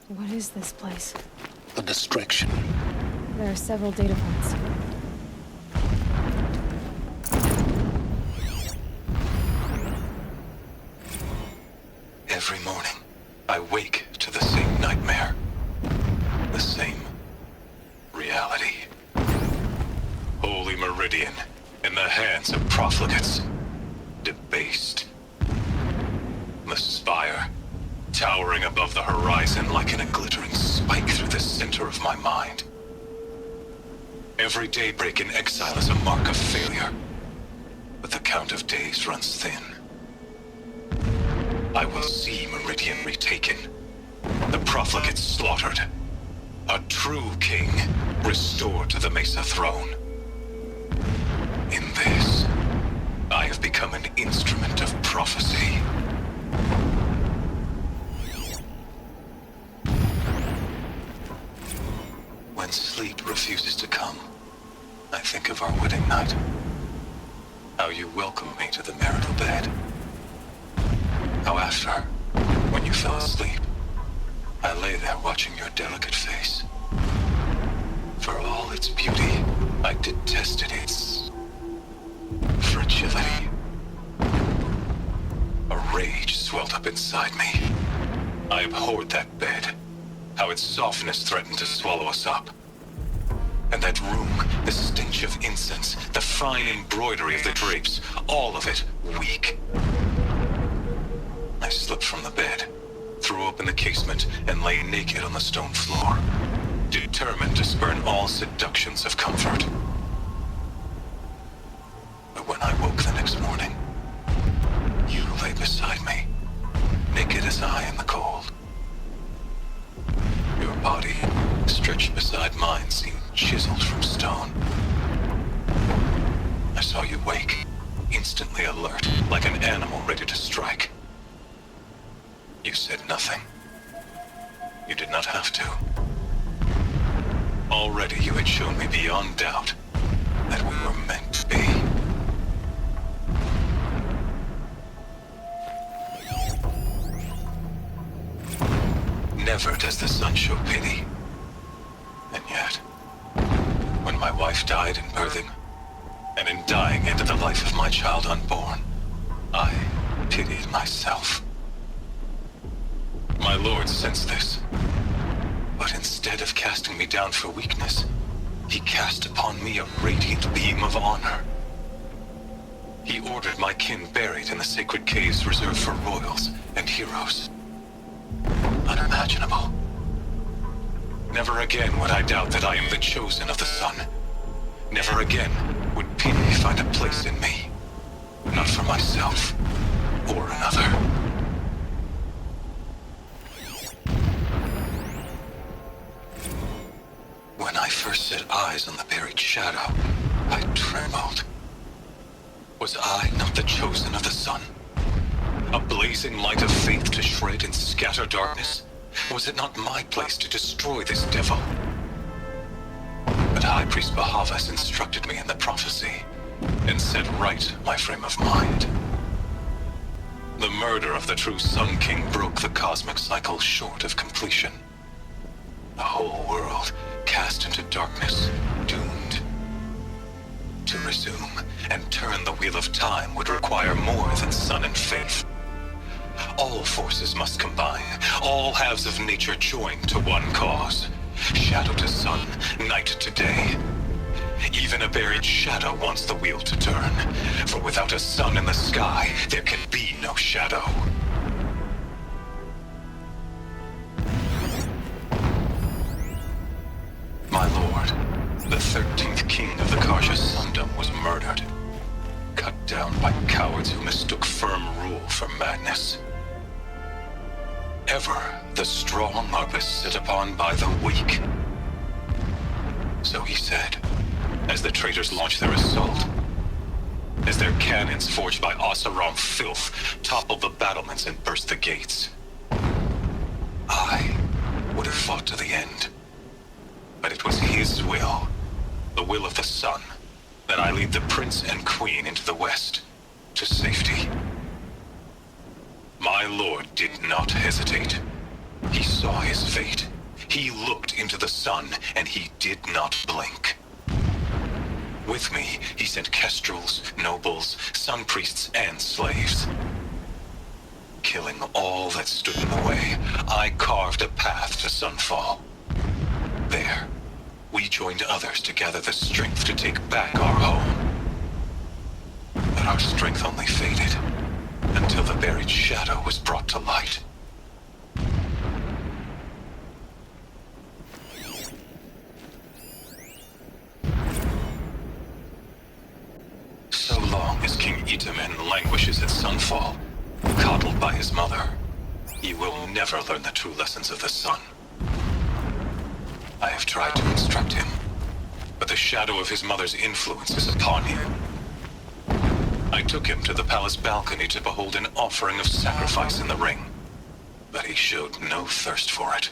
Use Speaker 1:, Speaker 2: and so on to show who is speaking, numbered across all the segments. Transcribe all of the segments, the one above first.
Speaker 1: What is this place?
Speaker 2: A distraction.
Speaker 1: There are several data points.
Speaker 3: Every morning, I wake to the same nightmare. The same reality. Holy Meridian, in the hands of profligates. Debased. The spire, towering above the horizon like in a glittering spike through the center of my mind. Every daybreak in exile is a mark of failure, but the count of days runs thin. I will see Meridian retaken, the profligates slaughtered, a true king restored to the Mesa throne. In this, I have become an instrument of prophecy. When sleep refuses to come, I think of our wedding night. How you welcomed me to the marital bed. How after, when you fell asleep, I lay there watching your delicate face. For all its beauty, I detested its fragility. A rage swelled up inside me. I abhorred that bed, how its softness threatened to swallow us up. And that room, the stench of incense, the fine embroidery of the drapes, all of it weak. I slipped from the bed, threw open the casement, and lay naked on the stone floor, determined to spurn all seductions of comfort. But when I woke the next morning, you lay beside me, naked as I in the cold. Your body, stretched beside mine, seemed chiseled from stone. I saw you wake, instantly alert, like an animal ready to strike. You said nothing. You did not have to. Already you had shown me beyond doubt that we were meant to be. Never does the sun show pity. And yet, when my wife died in birthing, and in dying ended the life of my child unborn, I pitied myself. My lord sensed this, but instead of casting me down for weakness, he cast upon me a radiant beam of honor. He ordered my kin buried in the sacred caves reserved for royals and heroes. Unimaginable. Never again would I doubt that I am the chosen of the sun. Never again would pity find a place in me, not for myself or another. When I first set eyes on the buried shadow, I trembled. Was I not the chosen of the sun? A blazing light of faith to shred and scatter darkness? Was it not my place to destroy this devil? But High Priest Bahavas instructed me in the prophecy and set right my frame of mind. The murder of the true Sun King broke the cosmic cycle short of completion. The whole world cast into darkness, doomed. To resume and turn the wheel of time would require more than sun and faith. All forces must combine, all halves of nature join to one cause. Shadow to sun, night to day. Even a buried shadow wants the wheel to turn, for without a sun in the sky, there can be no shadow. My lord, the 13th king of the Karja Sundom was murdered, cut down by cowards who mistook firm rule for madness. Ever the strong are beset upon by the weak. So he said, as the traitors launched their assault, as their cannons forged by Oseram filth toppled the battlements and burst the gates. I would have fought to the end, but it was his will, the will of the sun, that I lead the prince and queen into the west, to safety. My lord did not hesitate. He saw his fate. He looked into the sun, and he did not blink. With me, he sent kestrels, nobles, sun priests, and slaves. Killing all that stood in the way, I carved a path to Sunfall. There, we joined others to gather the strength to take back our home. But our strength only faded, until the buried shadow was brought to light. So long as King Itamen languishes at Sunfall, coddled by his mother, he will never learn the true lessons of the sun. I have tried to instruct him, but the shadow of his mother's influence is upon him. I took him to the palace balcony to behold an offering of sacrifice in the ring, but he showed no thirst for it.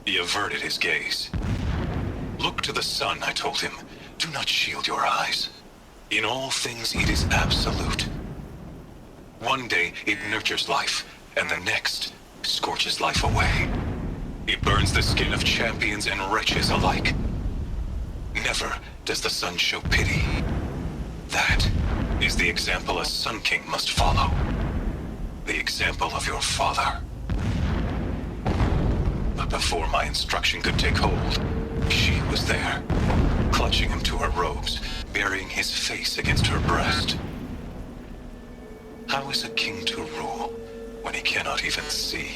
Speaker 3: He averted his gaze. Look to the sun, I told him. Do not shield your eyes. In all things, it is absolute. One day, it nurtures life, and the next, scorches life away. It burns the skin of champions and wretches alike. Never does the sun show pity. That is the example a Sun King must follow. The example of your father. But before my instruction could take hold, she was there, clutching him to her robes, burying his face against her breast. How is a king to rule when he cannot even see?